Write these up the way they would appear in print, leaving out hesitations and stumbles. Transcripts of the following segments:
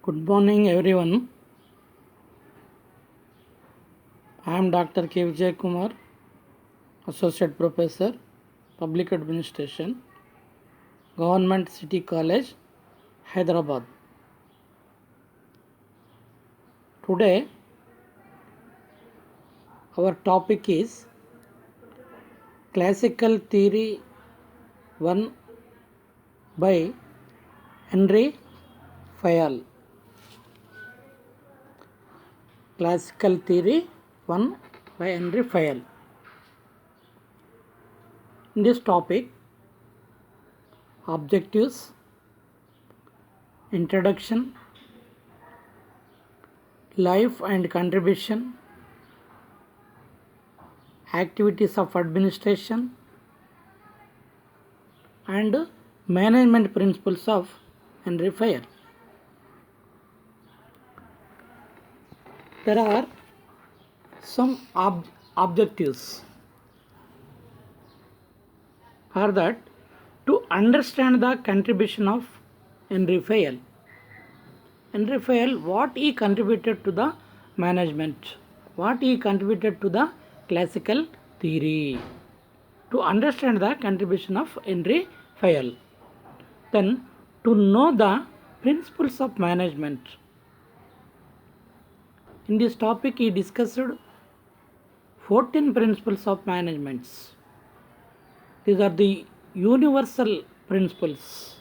Good morning, everyone. I am Dr. K. Vijay Kumar, Associate Professor, Public Administration, Government City College, Hyderabad. Today, our topic is Classical Theory 1 by Henry Fayol. Classical Theory 1 by Henry Fayol. In this topic, objectives, introduction, life and contribution, activities of administration, and management principles of Henry Fayol. There are some objectives are that to understand the contribution of Henry Fayol. Henry Fayol, what he contributed to the management, what he contributed to the classical theory. To understand the contribution of Henry Fayol. Then to know the principles of management. In this topic, he discussed 14 principles of management. These are the universal principles.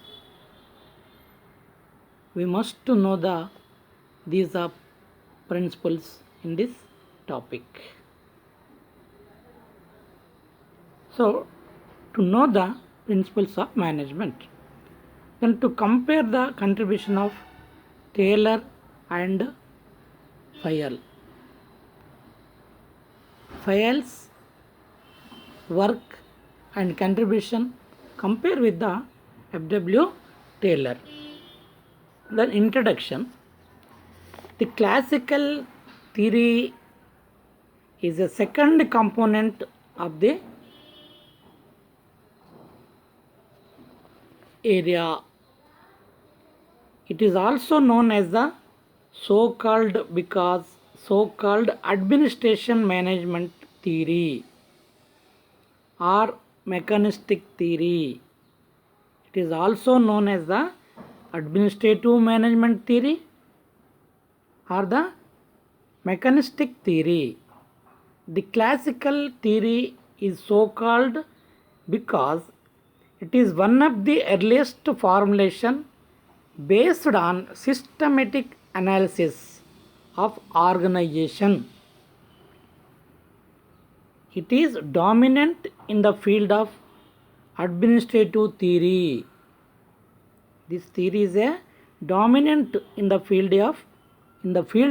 We must know these are principles in this topic. So, to know the principles of management, then to compare the contribution of Taylor and Fayol. Fayol's work and contribution compare with the F.W. Taylor. Then introduction. The classical theory is a second component of the area. It is also known as the so-called administration management theory or mechanistic theory. It is also known as the administrative management theory or the mechanistic theory. The classical theory is so called because it is one of the earliest formulation based on systematic analysis of organization. It is dominant in the field of administrative theory. This theory is a dominant in the field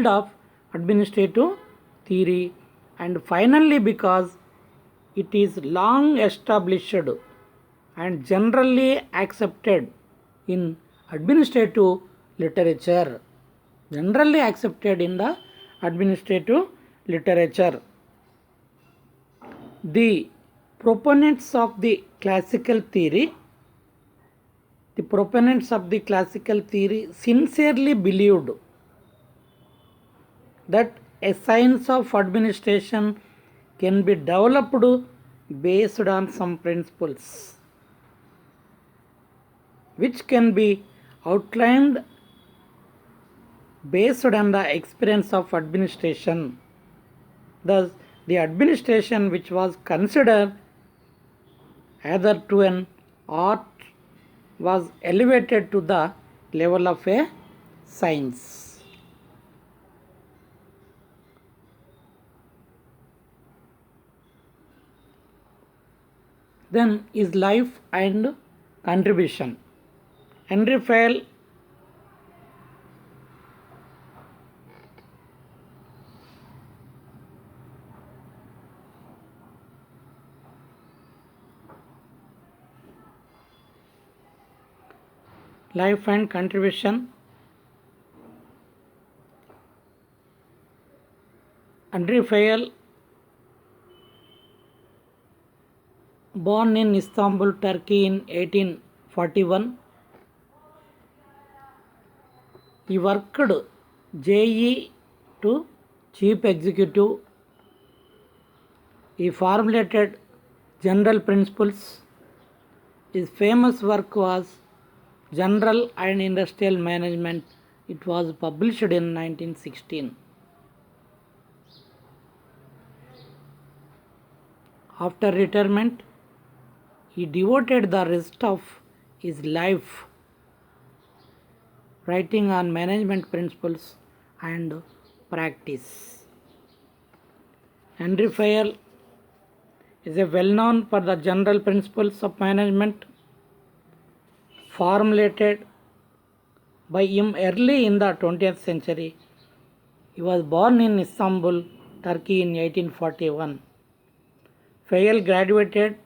of administrative theory, and finally because it is long established and generally accepted in administrative literature. Generally accepted in the administrative literature. The proponents of the classical theory sincerely believed that a science of administration can be developed based on some principles which can be outlined based on the experience of administration. Thus, the administration which was considered either to an art was elevated to the level of a science. Then his life and contribution. Henry Fayol life and contribution. Henry Fayol, born in Istanbul, Turkey in 1841, He worked JE to chief executive. He formulated general principles. His famous work was General and Industrial Management. It was published in 1916. After retirement, he devoted the rest of his life writing on management principles and practice. Henry Fayol is a well known for the general principles of management formulated by him early in the 20th century. He was born in Istanbul, Turkey in 1841. Fayol graduated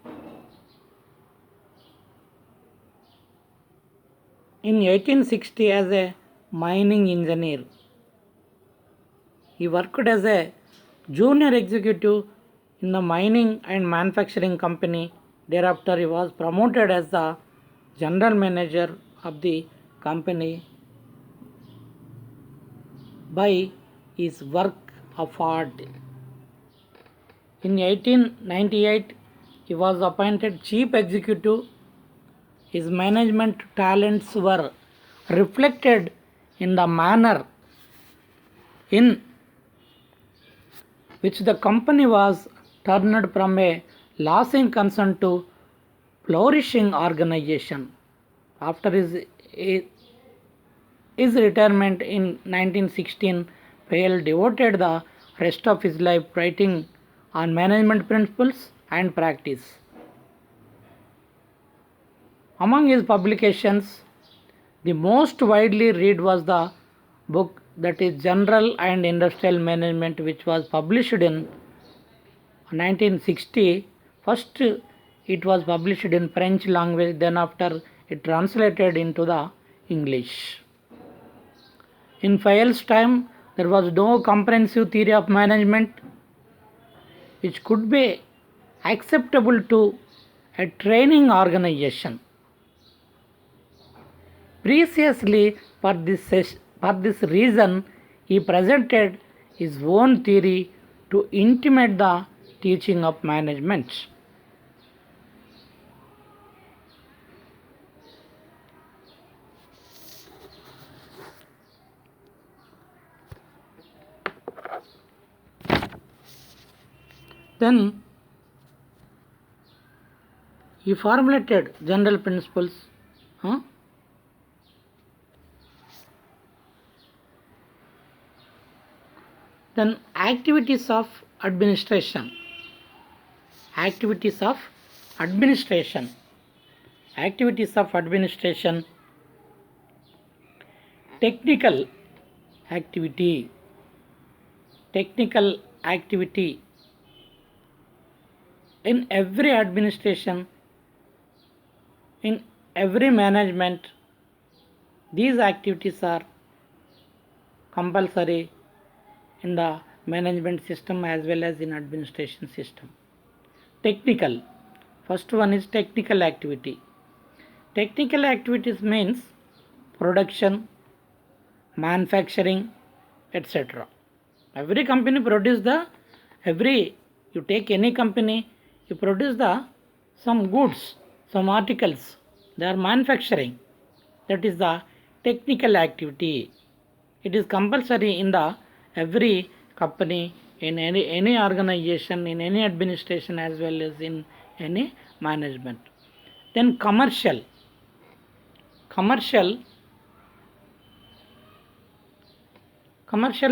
in 1860 as a mining engineer. He worked as a junior executive in the mining and manufacturing company. Thereafter, he was promoted as the general manager of the company by his work of art. In 1898, he was appointed chief executive. His management talents were reflected in the manner in which the company was turned from a losing concern to flourishing organization. After his retirement in 1916, Fayol devoted the rest of his life writing on management principles and practice. Among his publications, the most widely read was the book that is General and Industrial Management, which was published in 1960. First, it was published in French language, then after it translated into the English. In Fayol's time, there was no comprehensive theory of management which could be acceptable to a training organization. Precisely for this reason, he presented his own theory to intimate the teaching of management. Then he formulated general principles. Then activities of administration. Activities of administration. Activities of administration. Technical activity. Technical activity. In every administration, in every management, these activities are compulsory in the management system as well as in administration system. Technical. First one is technical activity. Technical activities means production, manufacturing, etc. Every company produce you take any company, you produce some goods, some articles, they are manufacturing. That is the technical activity. It is compulsory in the every company, in any organization, in any administration as well as in any management. Then commercial. Commercial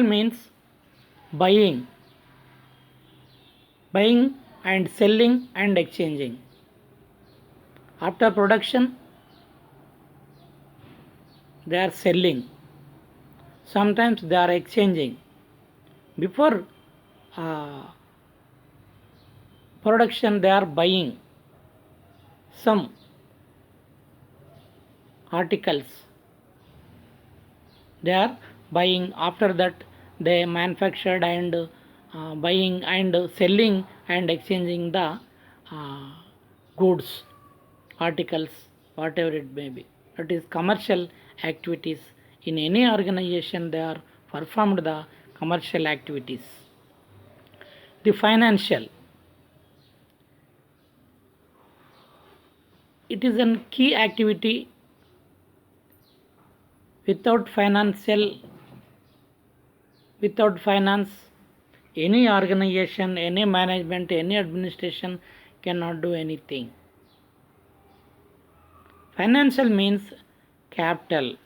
means buying and selling and exchanging. After production, they are selling. Sometimes they are exchanging. Before production, they are buying some articles. They are buying. After that, they manufactured and buying and selling and exchanging the goods, articles, whatever it may be. That is commercial activities in any organization they are performed the commercial activities. The financial, it is a key activity. Without finance, any organization, any management, any administration cannot do anything. Financial means capital,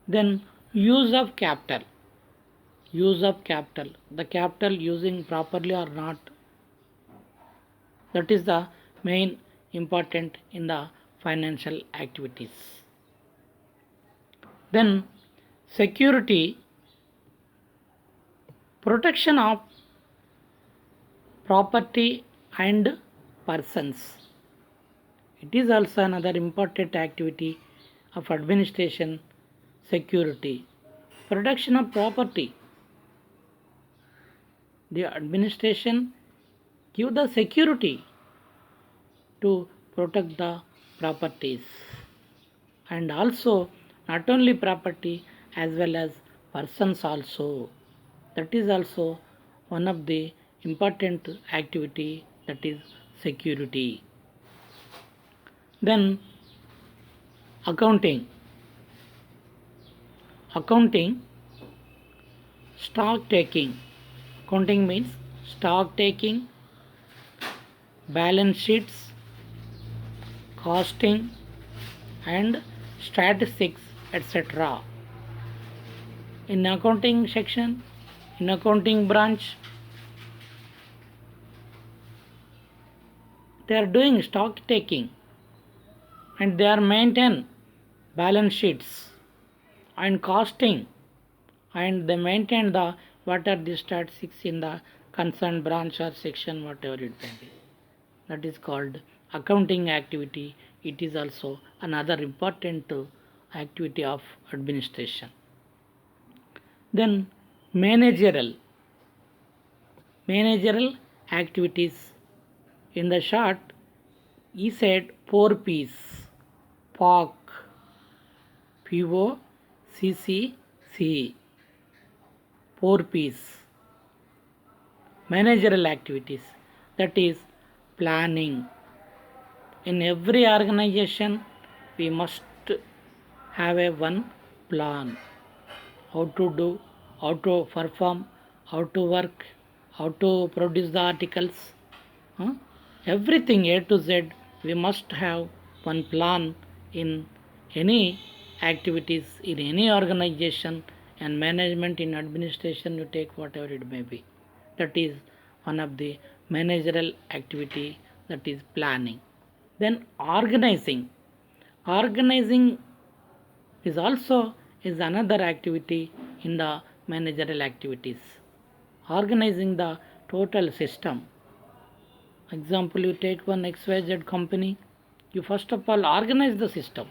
then use of capital, the capital using properly or not, that is the main important in the financial activities. Then security, protection of property and persons. It is also another important activity of administration. Security, protection of property. The administration give the security to protect the properties, and also not only property as well as persons also. That is also one of the important activity, that is security. Then accounting, stock taking. Accounting means stock taking, balance sheets, costing and statistics, etc. In accounting section, in accounting branch, they are doing stock taking and they are maintain balance sheets and costing, and they maintain the what are the statistics in the concerned branch or section, whatever it may be. That is called accounting activity. It is also another important activity of administration. Then managerial activities. In the short, he said 4 P's. POCC, POCC, 4 P's. Managerial activities, that is planning. In every organization, we must have a one plan. How to do, how to perform, how to work, how to produce the articles. Everything A to Z, we must have one plan in any activities, in any organization, and management, in administration, you take whatever it may be. That is one of the managerial activity, that is planning. Then organizing is also is another activity in the managerial activities. Organizing the total system. Example, you take one XYZ company, you first of all organize the system.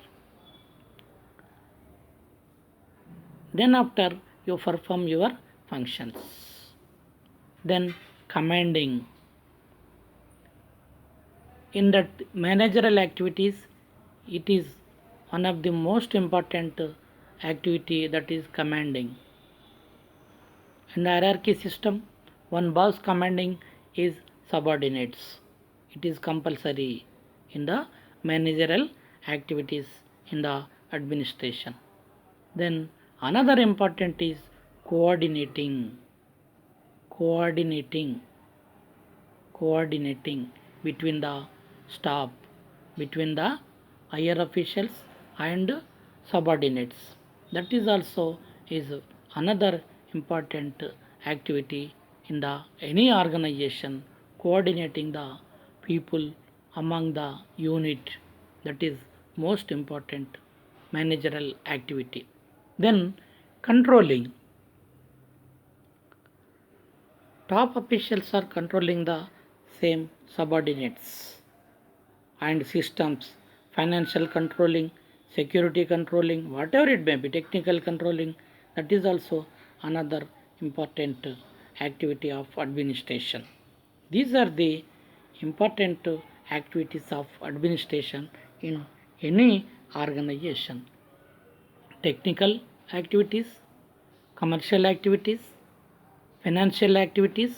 Then after you perform your functions. Then commanding. In that managerial activities, it is one of the most important activity, that is commanding. In the hierarchy system, one boss commanding his subordinates. It is compulsory in the managerial activities in the administration. Then another important is coordinating between the staff, between the higher officials and subordinates. That is also is another important activity in the any organization, coordinating the people among the unit. That is most important managerial activity. Then controlling. Top officials are controlling the same subordinates and systems, financial controlling, security controlling, whatever it may be, technical controlling. That is also another important activity of administration. These are the important activities of administration in any organization. Technical activities, commercial activities, financial activities,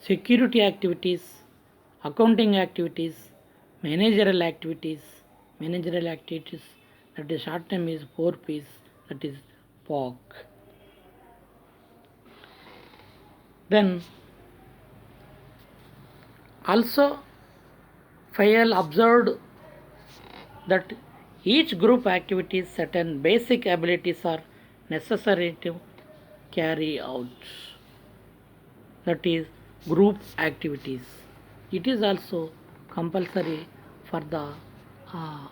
security activities, accounting activities, managerial activities, managerial activities, that is short term is 4 P's, that is POC. Then also Fayol observed that each group activities certain basic abilities are necessary to carry out. That is group activities. It is also compulsory for the uh,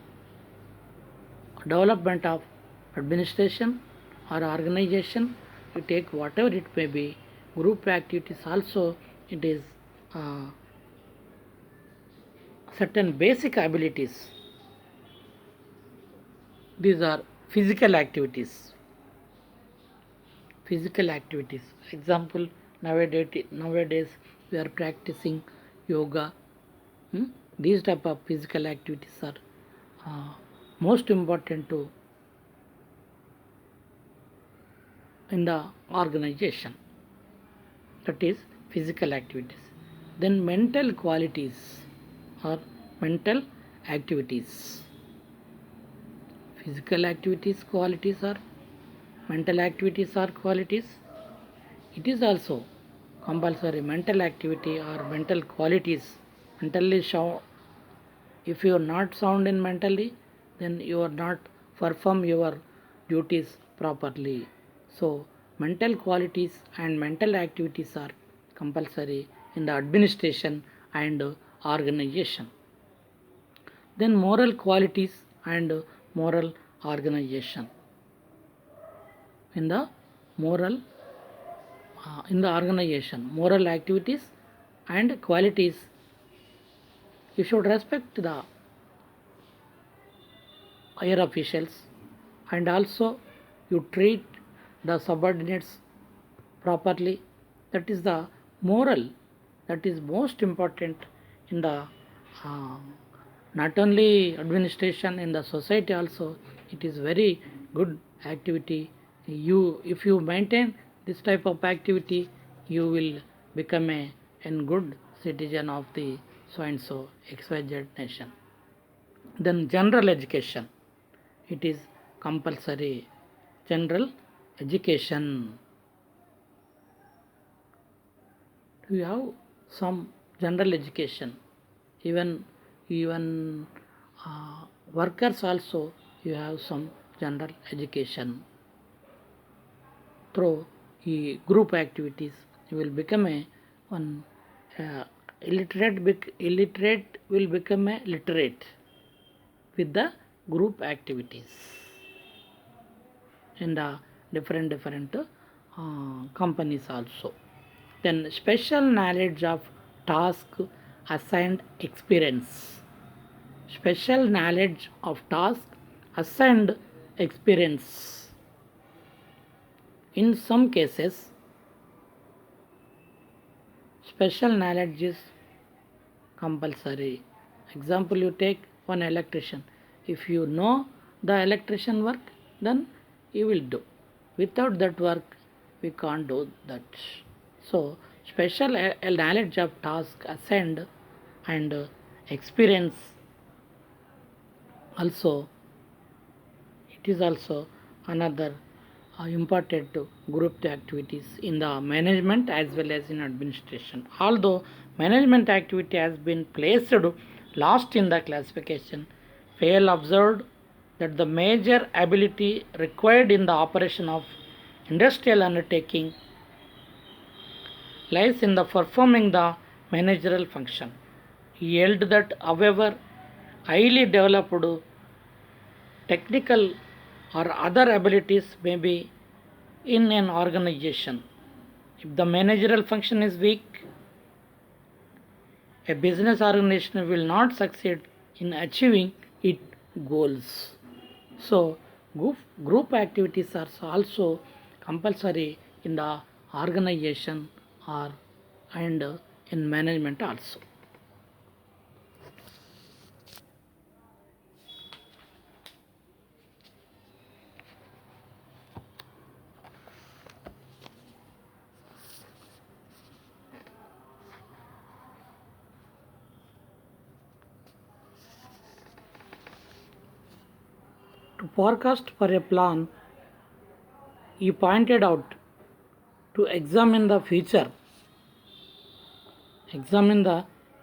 development of administration or organization. You take whatever it may be, group activities also it is certain basic abilities. These are physical activities. Physical activities. Example, nowadays we are practicing yoga. These type of physical activities are most important to in the organization. That is physical activities. Then mental qualities or mental activities. Physical activities qualities are mental activities are qualities. It is also compulsory mental activity or mental qualities. Mentally sound. If you are not sound in mentally, then you are not perform your duties properly. So mental qualities and mental activities are compulsory in the administration and organization. Then moral qualities and moral organization. In the moral in the organization, moral activities and qualities, you should respect the higher officials and also you treat the subordinates properly. That is the moral, that is most important in the not only administration, in the society also it is very good activity. You if you maintain this type of activity, you will become a good citizen of the so and so XYZ nation. Then general education, it is compulsory. General education, we have some general education. Even workers also you have some general education. Through group activities, you will become a one illiterate will become a literate with the group activities in the different companies also. Then special knowledge of task assigned experience. Special knowledge of task assigned experience. In some cases, special knowledge is compulsory. Example, you take one electrician. If you know the electrician work, then you will do. Without that work, we can't do that. So, special knowledge of task assigned and experience also, it is also another important group activities in the management as well as in administration. Although management activity has been placed last in the classification, Fayol observed that the major ability required in the operation of industrial undertaking lies in the performing the managerial function. He held that, however, highly developed technical or other abilities may be in an organization. If the managerial function is weak, a business organization will not succeed in achieving its goals. So, group activities are also compulsory in the organization or and in management also. To forecast for a plan, he pointed out to examine the future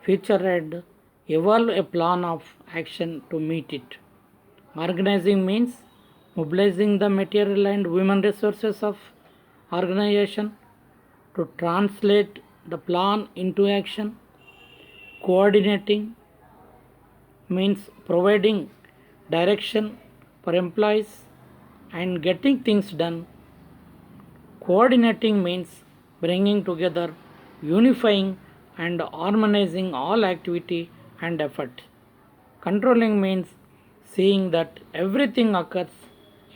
and evolve a plan of action to meet it. Organizing means mobilizing the material and human resources of organization to translate the plan into action. Coordinating means providing direction for employees and getting things done. Coordinating means bringing together, unifying, and harmonizing all activity and effort. Controlling means seeing that everything occurs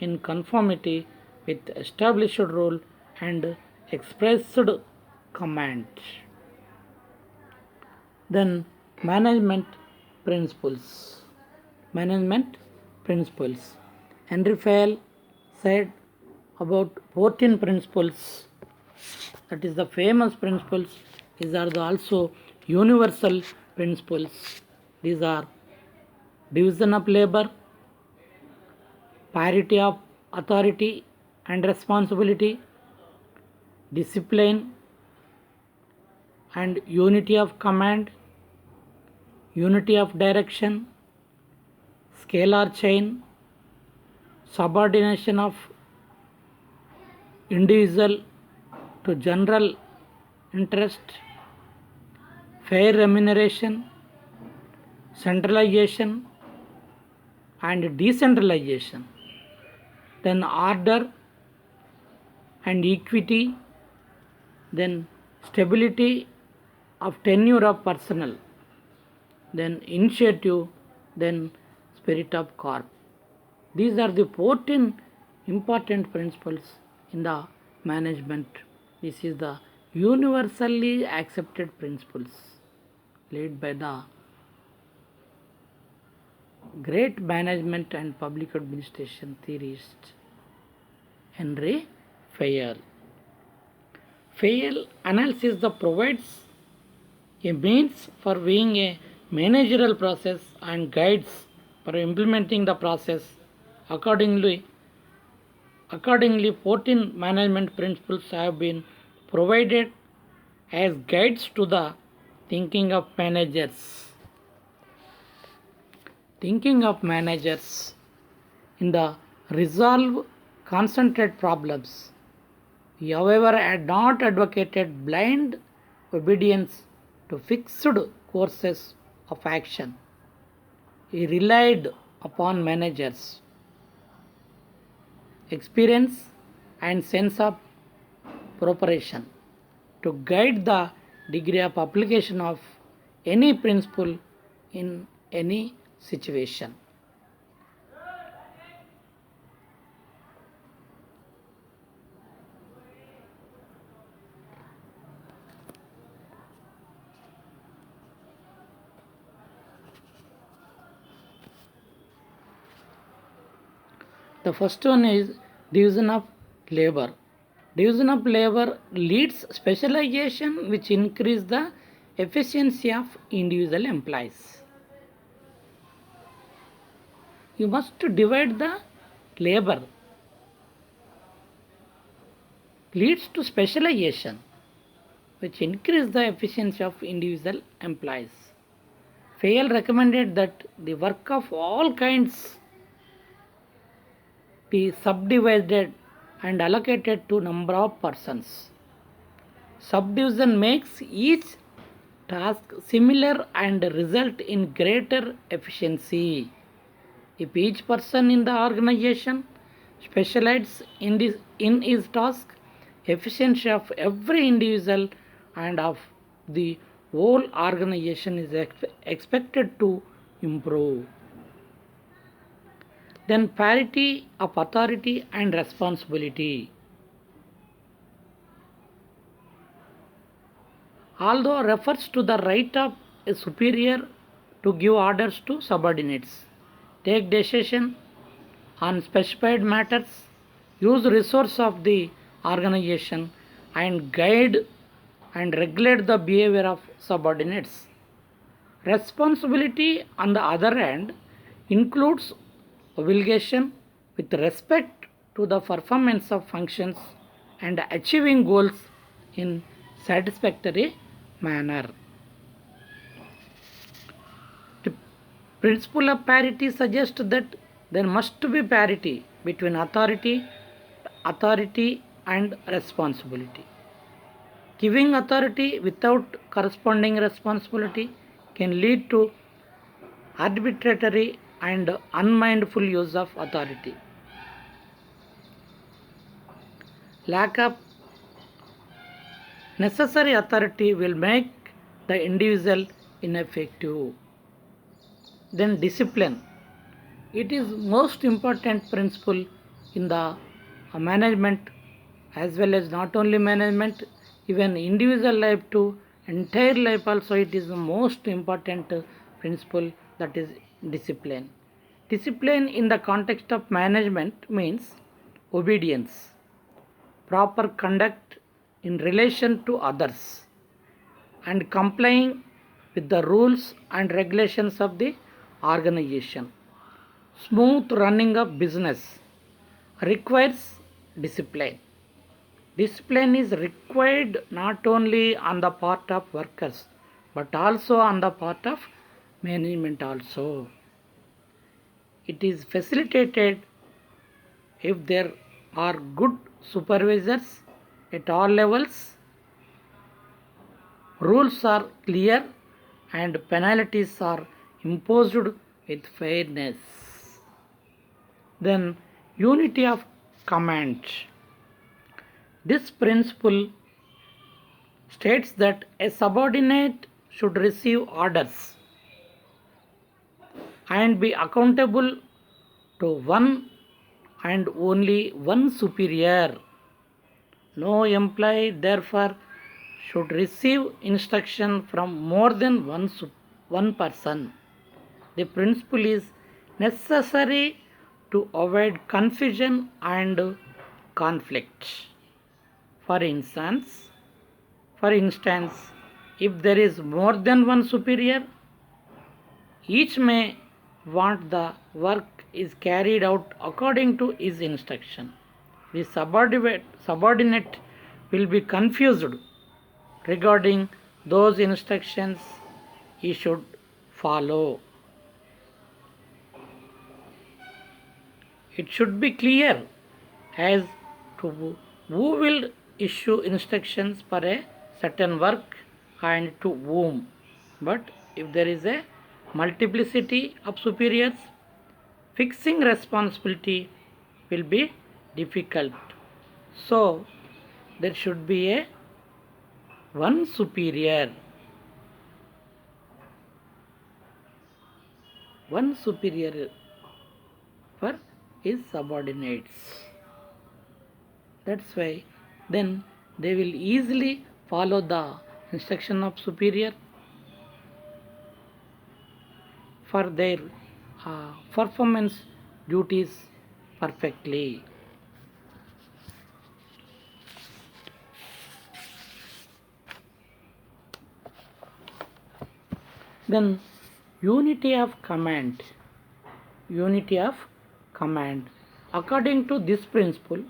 in conformity with established rule and expressed command. Then management principles. Management principles. Henry Fayol said about 14 principles, that is the famous principles. These are also universal principles. These are division of labor, parity of authority and responsibility, discipline and unity of command, unity of direction, scalar chain, subordination of individual to general interest, fair remuneration, centralization and decentralization, then order and equity, then stability of tenure of personnel, then initiative, then spirit of corp. These are the 14 important principles in the management. This is the universally accepted principles laid by the great management and public administration theorist Henry Fayol. Fayol analysis provides a means for viewing a managerial process and guides for implementing the process. Accordingly, 14 management principles have been provided as guides to the thinking of managers. Thinking of managers in the resolve concentrate problems. He, however, had not advocated blind obedience to fixed courses of action. He relied upon managers' experience and sense of preparation to guide the degree of application of any principle in any situation. The first one is division of labor. Division of labor leads specialization which increase the efficiency of individual employees. You must divide the labor. Leads to specialization which increase the efficiency of individual employees. Fayol recommended that the work of all kinds be subdivided and allocated to number of persons. Subdivision makes each task similar and result in greater efficiency. If each person in the organization specializes in his task, efficiency of every individual and of the whole organization is expected to improve. Then parity of authority and responsibility. Although refers to the right of a superior to give orders to subordinates, take decision on specified matters, use resource of the organization and guide and regulate the behavior of subordinates. Responsibility on the other hand includes obligation with respect to the performance of functions and achieving goals in satisfactory manner. The principle of parity suggests that there must be parity between authority and responsibility. Giving authority without corresponding responsibility can lead to arbitrary and unmindful use of authority. Lack of necessary authority will make the individual ineffective. Then discipline. It is most important principle in the management, as well as not only management, even individual life too, entire life also. It is the most important principle, that is discipline. Discipline in the context of management means obedience, proper conduct in relation to others, and complying with the rules and regulations of the organization. Smooth running of business requires discipline. Discipline is required not only on the part of workers but also on the part of management also. It is facilitated if there are good supervisors at all levels, rules are clear, and penalties are imposed with fairness. Then, unity of command. This principle states that a subordinate should receive orders and be accountable to one and only one superior. No employee, therefore, should receive instruction from more than one person. The principle is necessary to avoid confusion and conflict. For instance, if there is more than one superior, each may want the work is carried out according to his instruction. The subordinate will be confused regarding those instructions he should follow. It should be clear as to who will issue instructions for a certain work and to whom. But if there is a multiplicity of superiors, fixing responsibility will be difficult. So there should be a one superior for his subordinates. That's why then they will easily follow the instruction of superior for their performance duties perfectly. Then unity of command. According to this principle,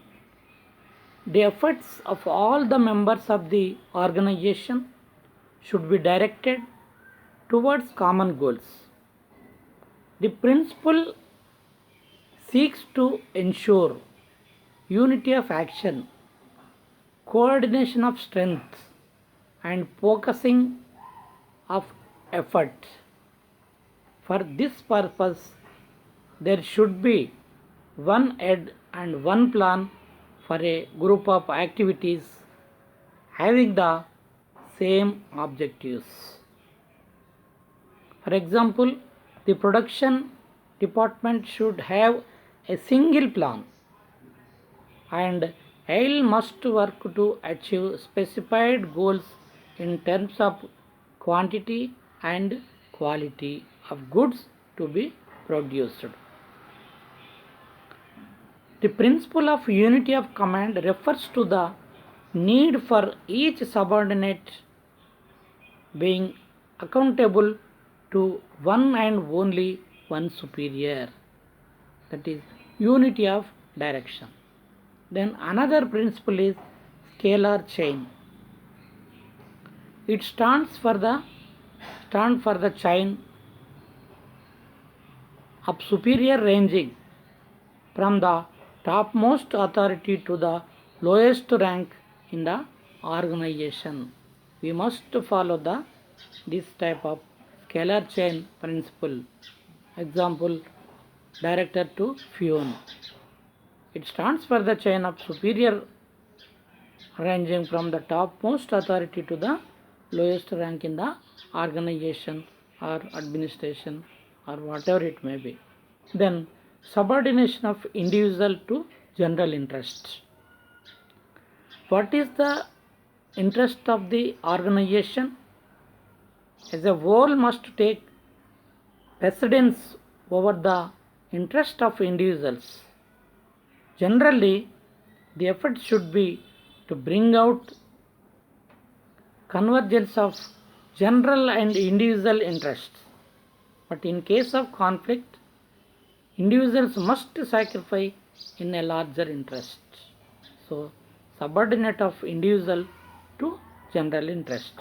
the efforts of all the members of the organization should be directed towards common goals. The principle seeks to ensure unity of action, coordination of strength, and focusing of effort. For this purpose, there should be one head and one plan for a group of activities having the same objectives. For example, the production department should have a single plan, and all must work to achieve specified goals in terms of quantity and quality of goods to be produced. The principle of unity of command refers to the need for each subordinate being accountable to one and only one superior. That is, unity of direction. Then another principle is scalar chain. It stands for the chain of superior ranging from the topmost authority to the lowest rank in the organization. We must follow this type of scalar chain principle. Example, director to peon. It stands for the chain of superior ranging from the topmost authority to the lowest rank in the organization or administration or whatever it may be. Then subordination of individual to general interest. What is the interest of the organization? As a whole must take precedence over the interest of individuals. Generally, the effort should be to bring out convergence of general and individual interests. But in case of conflict, individuals must sacrifice in a larger interest. So, subordinate of individual to general interest.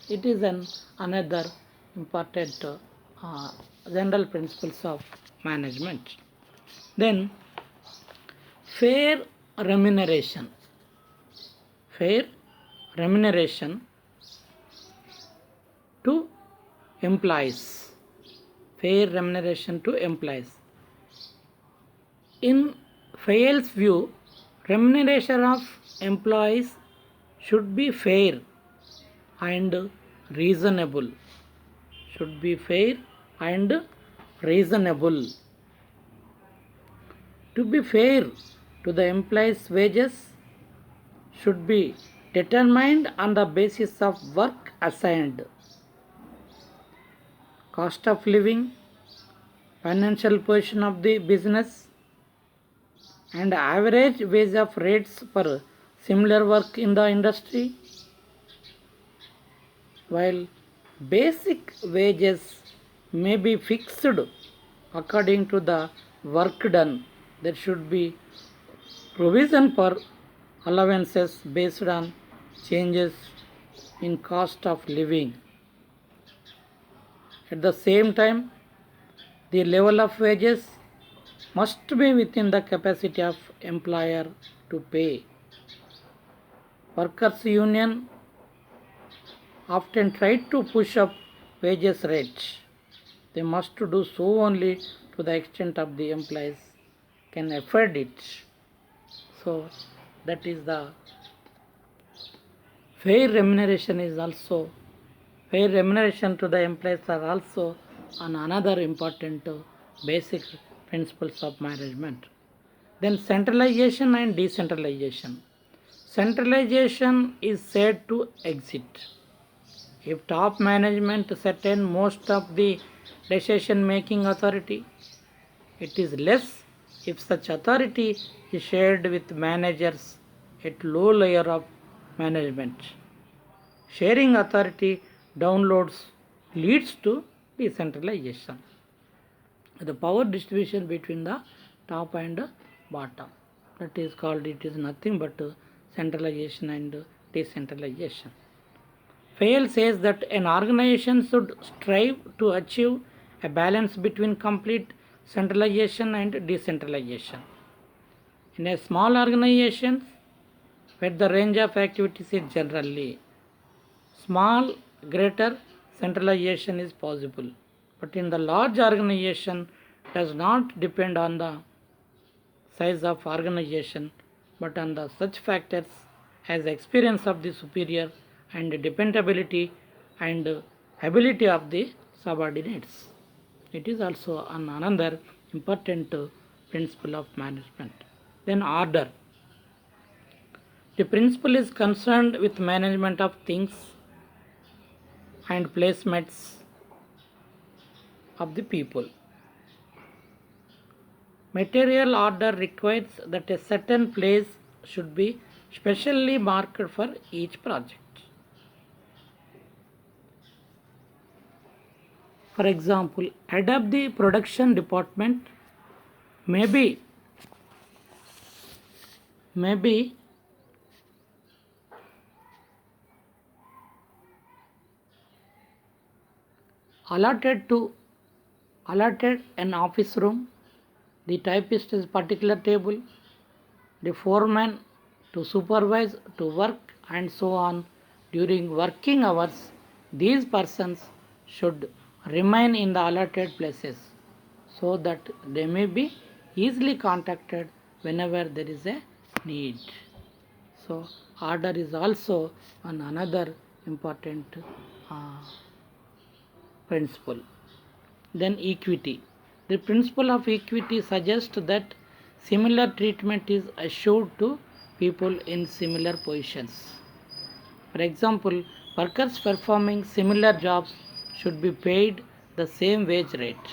It is another important general principles of management. Then, fair remuneration. Fair remuneration to employees. Fair remuneration to employees. In Fayol's view, remuneration of employees should be fair and reasonable. Should be fair and reasonable. To be fair to the employees' wages should be determined on the basis of work assigned, cost of living, financial position of the business, and average wage of rates for similar work in the industry. While basic wages may be fixed according to the work done, there should be provision for allowances based on changes in cost of living. At the same time, the level of wages must be within the capacity of employer to pay. Workers' union often try to push up wages rates. They must do so only to the extent of the employees can afford it. So that is the fair remuneration is also fair remuneration to the employees are also another important basic principles of management. Then centralization and decentralization. Centralization is said to exist if top management certain most of the decision making authority. It is less if such authority is shared with managers at low layer of management. Sharing authority downloads leads to decentralization. The power distribution between the top and bottom. That is called, it is nothing but centralization and decentralization. Fayol says that an organization should strive to achieve a balance between complete centralization and decentralization. In a small organization, where the range of activities is generally small, greater centralization is possible. But in the large organization, does not depend on the size of organization, but on the such factors as experience of the superior and dependability and ability of the subordinates. It is also another important principle of management. Then order. The principle is concerned with management of things and placements of the people. Material order requires that a certain place should be specially marked for each project. For example, head of the production department may be Maybe allotted to allotted an office room, the typist is particular table, the foreman to supervise, to work, and so on. During working hours, these persons should remain in the allotted places so that they may be easily contacted whenever there is a need. So, order is also another important uh, principle. Then equity. The principle of equity suggests that similar treatment is assured to people in similar positions. For example, workers performing similar jobs should be paid the same wage rate.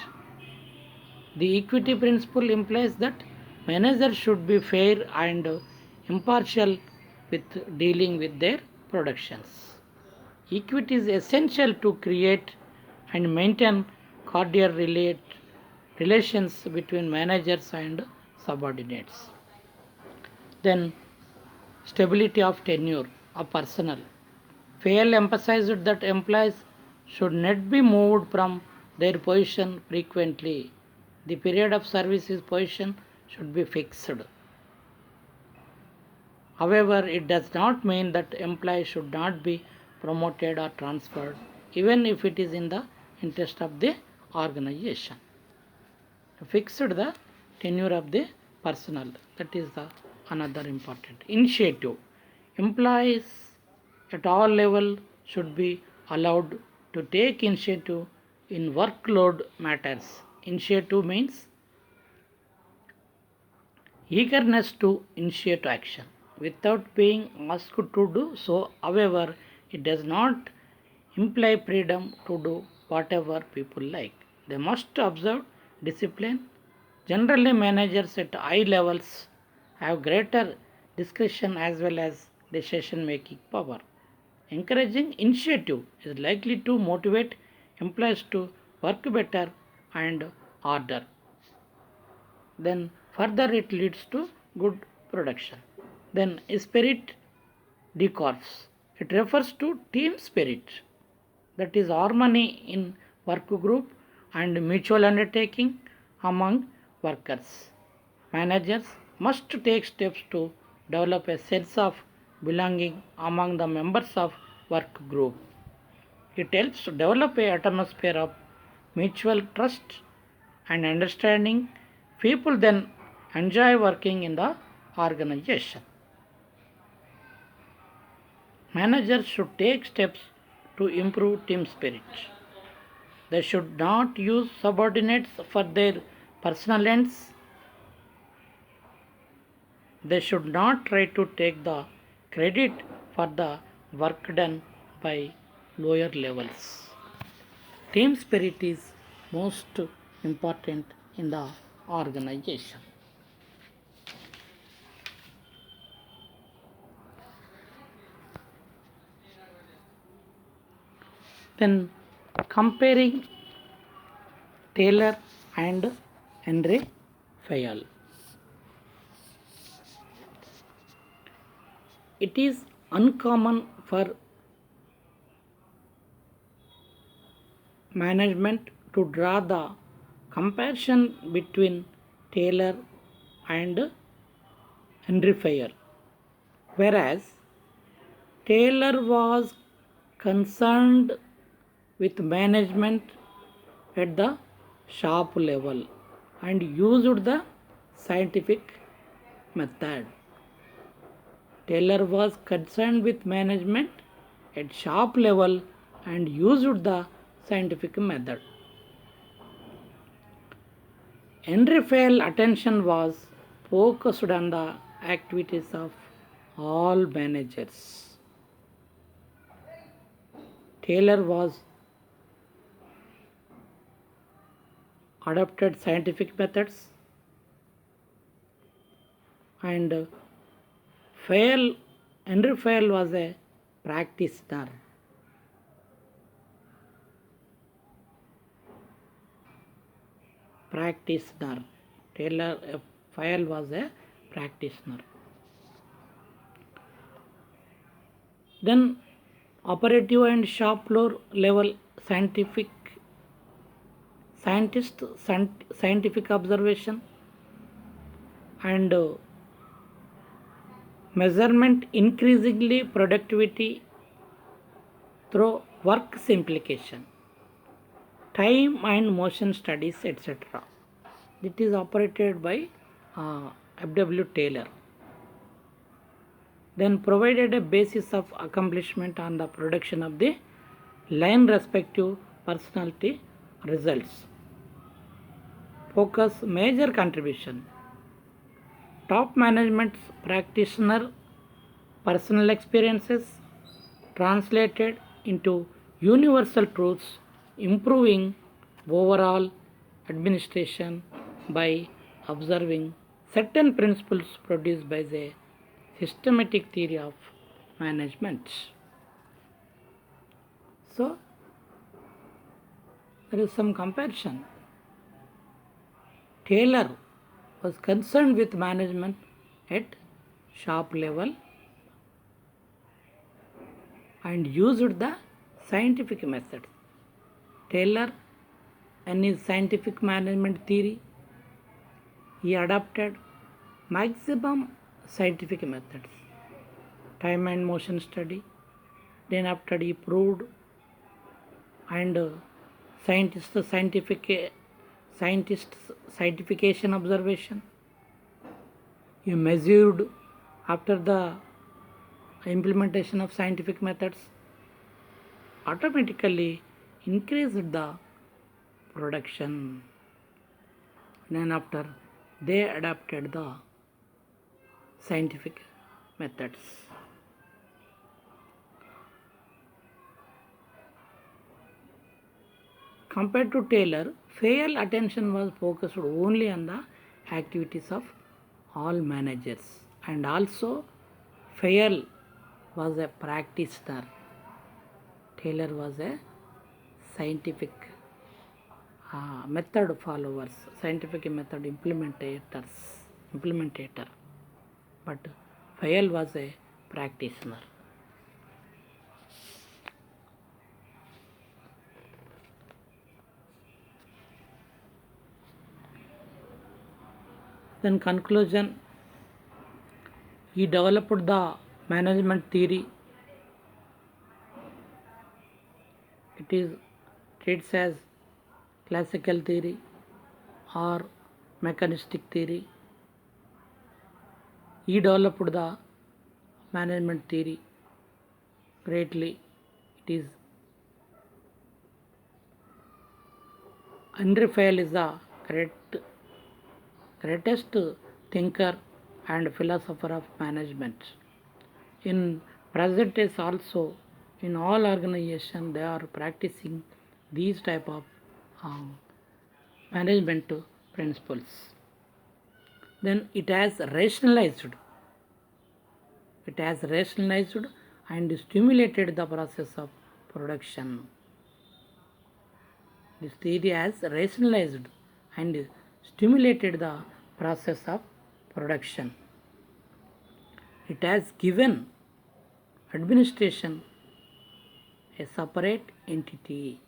The equity principle implies that managers should be fair and impartial with dealing with their productions. Equity is essential to create and maintain cordial relations between managers and subordinates. Then, stability of tenure of personnel. Fail emphasized that employees should not be moved from their position frequently. The period of service's position should be fixed. However, it does not mean that employees should not be promoted or transferred, even if it is in the interest of the organization. Fixed the tenure of the personnel. That is the another important initiative. Employees at all levels should be allowed to take initiative in workload matters. Initiative means eagerness to initiate action without being asked to do so. However, it does not imply freedom to do whatever people like. They must observe discipline. Generally, managers at high levels have greater discretion as well as decision making power. Encouraging initiative is likely to motivate employees to work better and harder. Then further it leads to good production. Then spirit decorps. It refers to team spirit, that is harmony in work group and mutual undertaking among workers. Managers must take steps to develop a sense of belonging among the members of work group. It helps to develop a atmosphere of mutual trust and understanding. People then enjoy working in the organization. Managers should take steps to improve team spirit. They should not use subordinates for their personal ends. They should not try to take the credit for the work done by lower levels. Team spirit is most important in the organization. Then comparing Taylor and Henry Fayol. It is uncommon for management to draw the comparison between Taylor and Henry Fayol, whereas Taylor was concerned with management at the shop level and used the scientific method. Taylor was concerned with management at shop level and used the scientific method. Henry Fayol's attention was focused on the activities of all managers. Taylor was adopted scientific methods and Henry Fayol was a practitioner. Taylor Fayol was a practitioner. Then operative and shop floor level scientific observation and measurement increasingly productivity through work simplification, time and motion studies, etc. It is operated by F.W. Taylor. Then provided a basis of accomplishment on the production of the line respective personality results. Focus major contribution. Top management's practitioner personal experiences translated into universal truths, improving overall administration by observing certain principles produced by the systematic theory of management. So, there is some comparison. Taylor was concerned with management at shop level and used the scientific method. Taylor, in his scientific management theory, he adopted maximum scientific methods, time and motion study. Then after he proved and scientification observation. He measured after the implementation of scientific methods, automatically increased the production. Then after they adapted the scientific methods. Compared to Taylor, Fayol attention was focused only on the activities of all managers, and also Fayol was a practitioner. Taylor was a scientific method followers, scientific method implementator. But Fayol was a practitioner. Then conclusion, he developed the management theory. It is treated as classical theory or mechanistic theory. He developed the management theory greatly. It is Henry Fayol is the greatest thinker and philosopher of management. In present days also, in all organizations, they are practicing these type of management principles. Then it has rationalized and stimulated the process of production. This theory has rationalized and stimulated the process of production. It has given administration a separate entity.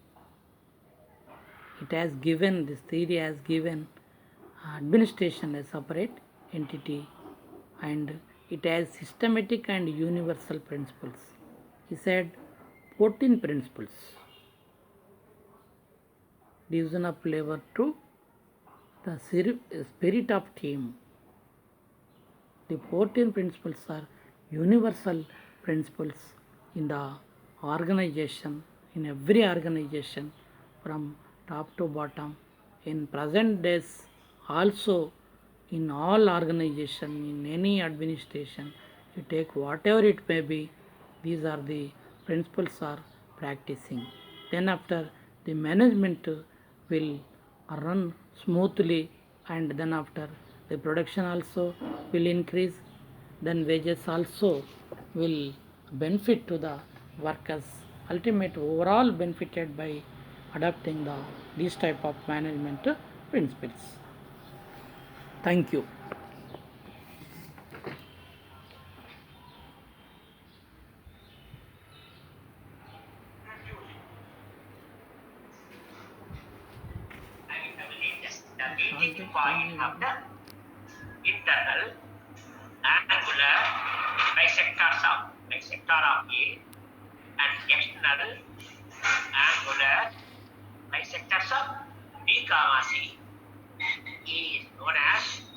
This theory has given administration a separate entity, and it has systematic and universal principles. He said 14 principles. Division of labor to the spirit of team. The 14 principles are universal principles in the organization, in every organization from top to bottom. In present days also, in all organization, in any administration, you take whatever it may be, these are the principles are practicing. Then after, the management will run smoothly, and then after the production also will increase, then wages also will benefit to the workers, ultimate overall benefited by adopting these type of management principles. Thank you. meeting point of the internal angular bisector of A and external angular bisectors of B, C is known as